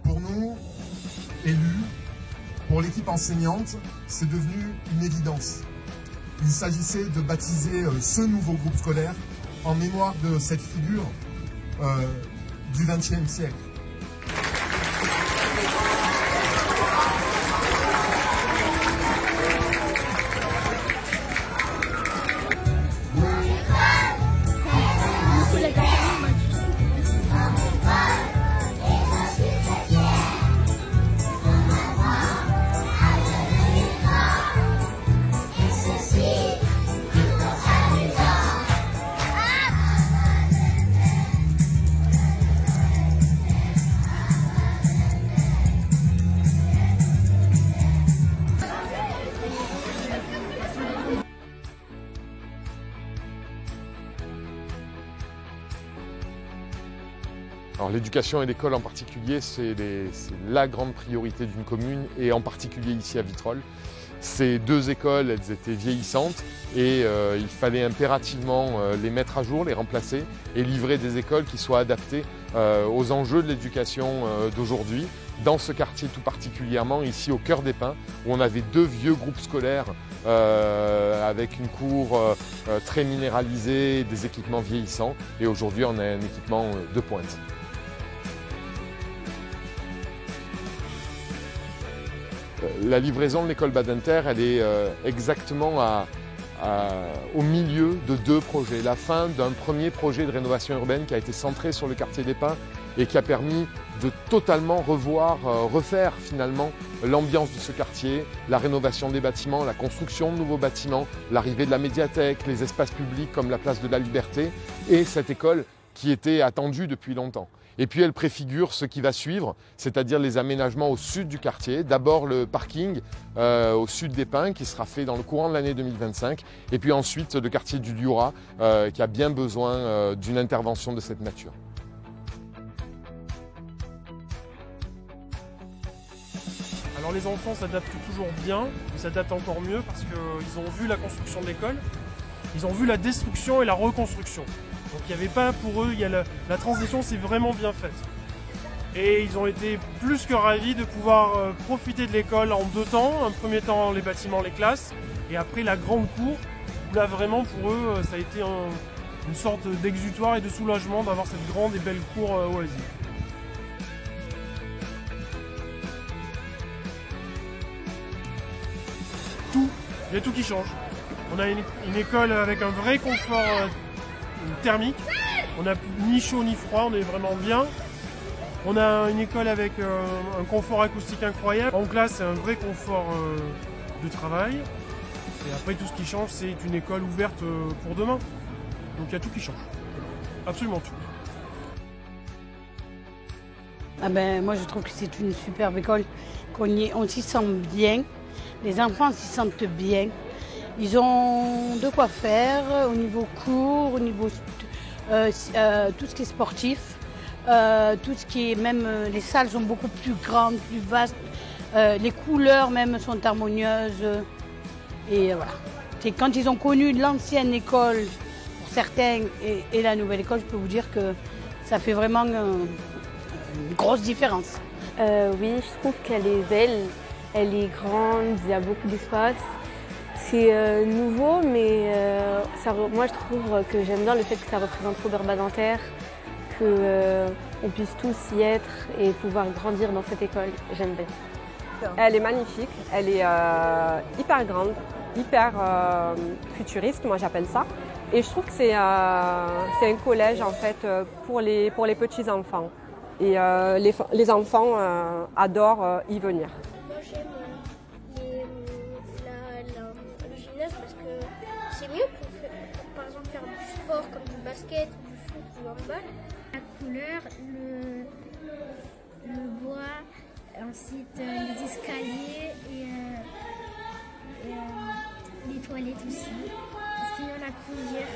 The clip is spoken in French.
Pour nous, élus, pour l'équipe enseignante, c'est devenu une évidence. Il s'agissait de baptiser ce nouveau groupe scolaire en mémoire de cette figure du XXe siècle. L'éducation et l'école en particulier, c'est la grande priorité d'une commune et en particulier ici à Vitrolles. Ces deux écoles, elles étaient vieillissantes et il fallait impérativement les mettre à jour, les remplacer et livrer des écoles qui soient adaptées aux enjeux de l'éducation d'aujourd'hui. Dans ce quartier tout particulièrement, ici au cœur des Pins, où on avait deux vieux groupes scolaires avec une cour très minéralisée, des équipements vieillissants et aujourd'hui on a un équipement de pointe. La livraison de l'école Badinter, elle est exactement au milieu de deux projets. La fin d'un premier projet de rénovation urbaine qui a été centré sur le quartier des Pins et qui a permis de totalement refaire finalement l'ambiance de ce quartier, la rénovation des bâtiments, la construction de nouveaux bâtiments, l'arrivée de la médiathèque, les espaces publics comme la place de la Liberté et cette école qui était attendue depuis longtemps. Et puis elle préfigure ce qui va suivre, c'est-à-dire les aménagements au sud du quartier. D'abord le parking au sud des Pins qui sera fait dans le courant de l'année 2025. Et puis ensuite le quartier du Liurat qui a bien besoin d'une intervention de cette nature. Alors les enfants s'adaptent toujours bien, ils s'adaptent encore mieux parce qu'ils ont vu la construction de l'école, ils ont vu la destruction et la reconstruction. Donc il n'y avait pas pour eux, la transition s'est vraiment bien faite. Et ils ont été plus que ravis de pouvoir profiter de l'école en deux temps. Un premier temps les bâtiments, les classes, et après la grande cour, où là vraiment pour eux ça a été une sorte d'exutoire et de soulagement d'avoir cette grande et belle cour oisive. Il y a tout qui change. On a une école avec un vrai confort thermique. On n'a ni chaud ni froid, on est vraiment bien. On a une école avec un confort acoustique incroyable. En classe, c'est un vrai confort de travail. Et après, tout ce qui change, c'est une école ouverte pour demain. Donc il y a tout qui change. Absolument tout. Moi, je trouve que c'est une superbe école. On s'y sent bien. Les enfants s'y sentent bien. Ils ont de quoi faire au niveau cours, au niveau tout ce qui est sportif, tout ce qui est même les salles sont beaucoup plus grandes, plus vastes. Les couleurs même sont harmonieuses. Et voilà. C'est quand ils ont connu l'ancienne école, pour certains, et la nouvelle école, je peux vous dire que ça fait vraiment une grosse différence. Oui, je trouve qu'elle est belle. Elle est grande, il y a beaucoup d'espace. C'est nouveau, mais moi je trouve que j'aime bien le fait que ça représente Robert Badinter, qu'on puisse tous y être et pouvoir grandir dans cette école. J'aime bien. Elle est magnifique, elle est hyper grande, hyper futuriste, moi j'appelle ça. Et je trouve que c'est un collège en fait pour les petits enfants. Et les enfants adorent y venir. Parce que c'est mieux pour par exemple faire du sport comme du basket, du foot ou du handball. La couleur, le bois, ensuite les escaliers et les toilettes aussi, parce qu'il y en a plusieurs.